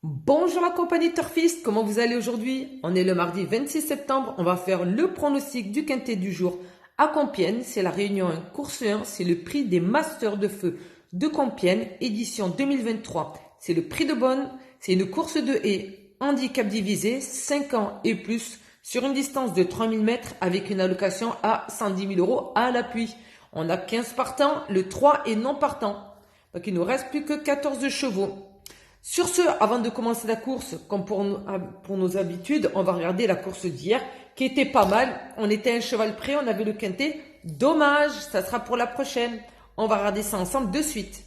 Bonjour la compagnie Turfiste, comment vous allez aujourd'hui? On est le mardi 26 septembre, on va faire le pronostic du quintet du jour à Compiègne. C'est la réunion 1, course 1, c'est le prix des Masters de Feu de Compiègne, édition 2023. C'est le prix de Bonne, c'est une course de haies, handicap divisé, 5 ans et plus, sur une distance de 3000 mètres avec une allocation à 110 000 € à l'appui. On a 15 partants, le 3 est non partant. Donc il ne nous reste plus que 14 chevaux. Sur ce, avant de commencer la course, comme pour nos habitudes, on va regarder la course d'hier, qui était pas mal. On était un cheval près, on avait le quintet. Dommage, ça sera pour la prochaine. On va regarder ça ensemble de suite.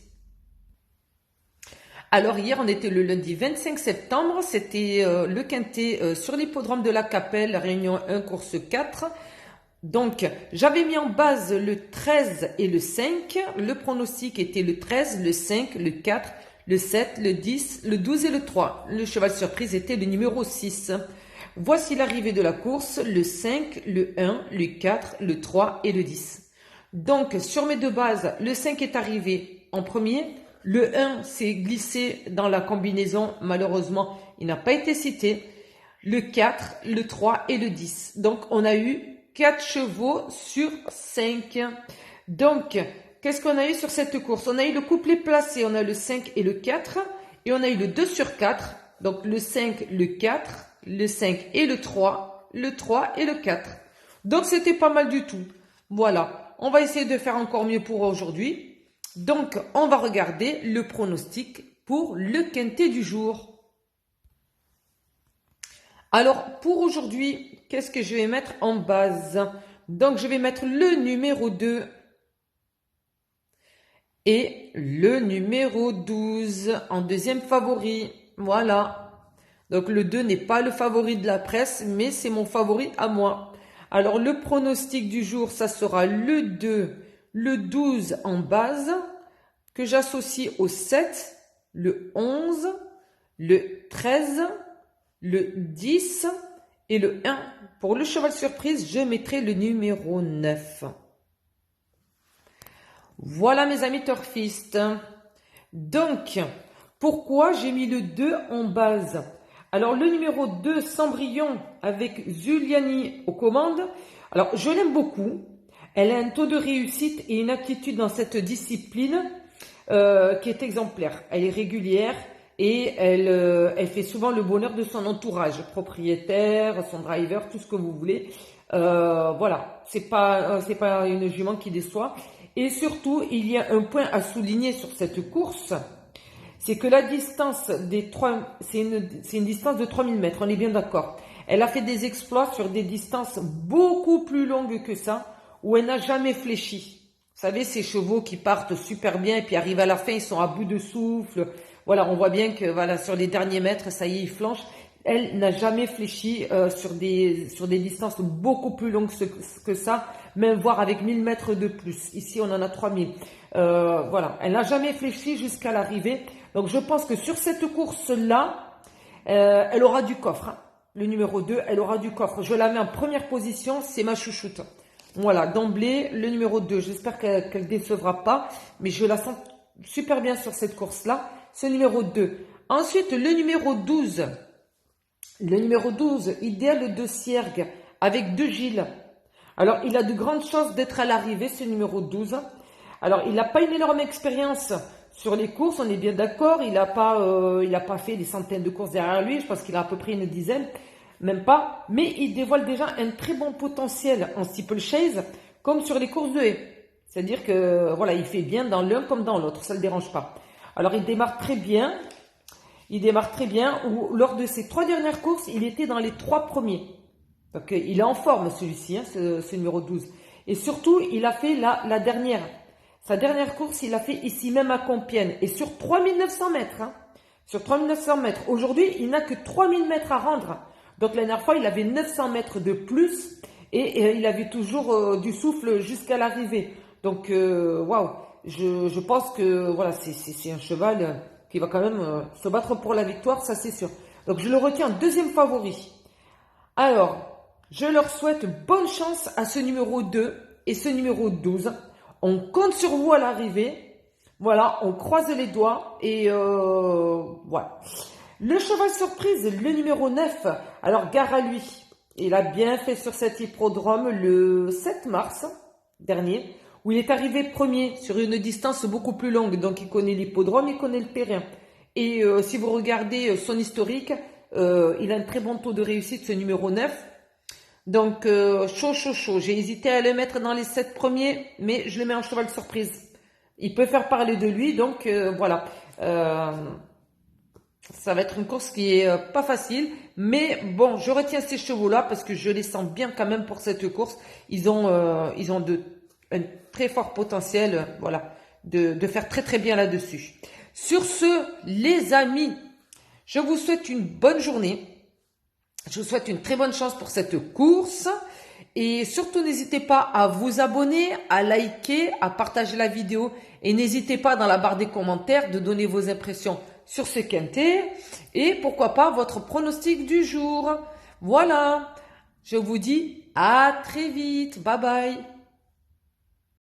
Alors hier, on était le lundi 25 septembre. C'était le quintet sur l'hippodrome de la Capelle, réunion 1, course 4. Donc, j'avais mis en base le 13 et le 5. Le pronostic était le 13, le 5, le 4, le 7, le 10, le 12 et le 3. Le cheval surprise était le numéro 6. Voici l'arrivée de la course, le 5, le 1, le 4, le 3 et le 10. Donc, sur mes deux bases, le 5 est arrivé en premier. Le 1 s'est glissé dans la combinaison. Malheureusement, il n'a pas été cité. Le 4, le 3 et le 10. Donc, on a eu 4 chevaux sur 5. Donc, qu'est-ce qu'on a eu sur cette course? On a eu le couplet placé, on a le 5 et le 4. Et on a eu le 2 sur 4. Donc, le 5, le 4, le 5 et le 3 et le 4. Donc, c'était pas mal du tout. Voilà, on va essayer de faire encore mieux pour aujourd'hui. Donc, on va regarder le pronostic pour le quintet du jour. Alors, pour aujourd'hui, qu'est-ce que je vais mettre en base? Donc, je vais mettre le numéro 2 et le numéro 12 en deuxième favori. Voilà. Donc, le 2 n'est pas le favori de la presse, mais c'est mon favori à moi. Alors, le pronostic du jour, ça sera le 2, le 12 en base, que j'associe au 7, le 11, le 13, le 10 et le 1. Pour le cheval surprise, je mettrai le numéro 9. Voilà mes amis turfistes. Donc, pourquoi j'ai mis le 2 en base? Alors, le numéro 2, Cendrillon, avec Zuliani aux commandes. Alors, je l'aime beaucoup. Elle a un taux de réussite et une attitude dans cette discipline qui est exemplaire. Elle est régulière. Et elle fait souvent le bonheur de son entourage, propriétaire, son driver, tout ce que vous voulez. Voilà, c'est pas une jument qui déçoit. Et surtout, il y a un point à souligner sur cette course, c'est que la distance des 3, c'est une distance de 3000 mètres, on est bien d'accord. Elle a fait des exploits sur des distances beaucoup plus longues que ça, où elle n'a jamais fléchi. Vous savez, ces chevaux qui partent super bien et puis arrivent à la fin, ils sont à bout de souffle. Voilà, on voit bien que voilà, sur les derniers mètres, ça y est, il flanche. Elle n'a jamais fléchi sur des distances beaucoup plus longues que ça, même voire avec 1000 mètres de plus. Ici, on en a 3000. Voilà, elle n'a jamais fléchi jusqu'à l'arrivée. Donc, je pense que sur cette course-là, elle aura du coffre. Hein. Le numéro 2, elle aura du coffre. Je la mets en première position, c'est ma chouchoute. Voilà, d'emblée, le numéro 2. J'espère qu'elle ne décevra pas, mais je la sens super bien sur cette course-là. Ce numéro 2. Ensuite, le numéro 12. Le numéro 12, idéal de Ciergue, avec 2 Gilles. Alors, il a de grandes chances d'être à l'arrivée, ce numéro 12. Alors, il n'a pas une énorme expérience sur les courses, on est bien d'accord. Il n'a pas fait des centaines de courses derrière lui. Je pense qu'il a à peu près une dizaine, même pas. Mais il dévoile déjà un très bon potentiel en steeplechase, comme sur les courses de haies. C'est-à-dire que, voilà, il fait bien dans l'un comme dans l'autre, ça ne le dérange pas. Alors, il démarre très bien. Lors de ses 3 dernières courses, il était dans les 3 premiers. Donc, il est en forme, celui-ci, hein, ce numéro 12. Et surtout, il a fait la dernière. Sa dernière course, il l'a fait ici même à Compiègne. Et sur 3900 mètres. Hein, sur 3900 mètres. Aujourd'hui, il n'a que 3000 mètres à rendre. Donc, la dernière fois, il avait 900 mètres de plus. Et il avait toujours du souffle jusqu'à l'arrivée. Donc, waouh. Je pense que voilà, c'est un cheval qui va quand même se battre pour la victoire, ça c'est sûr. Donc je le retiens en deuxième favori. Alors, je leur souhaite bonne chance à ce numéro 2 et ce numéro 12. On compte sur vous à l'arrivée. Voilà, on croise les doigts et voilà. Le cheval surprise, le numéro 9. Alors, gare à lui. Il a bien fait sur cet hippodrome le 7 mars dernier, où il est arrivé premier sur une distance beaucoup plus longue. Donc, il connaît l'hippodrome, il connaît le terrain. Et si vous regardez son historique, il a un très bon taux de réussite, ce numéro 9. Donc, chaud. J'ai hésité à le mettre dans les 7 premiers, mais je le mets en cheval surprise. Il peut faire parler de lui, donc voilà. Ça va être une course qui est pas facile, mais bon, je retiens ces chevaux-là parce que je les sens bien quand même pour cette course. Ils ont un très fort potentiel, voilà, de faire très bien là-dessus. Sur ce, les amis, je vous souhaite une bonne journée. Je vous souhaite une très bonne chance pour cette course. Et surtout, n'hésitez pas à vous abonner, à liker, à partager la vidéo. Et n'hésitez pas dans la barre des commentaires de donner vos impressions sur ce quintet. Et pourquoi pas votre pronostic du jour. Voilà. Je vous dis à très vite. Bye bye.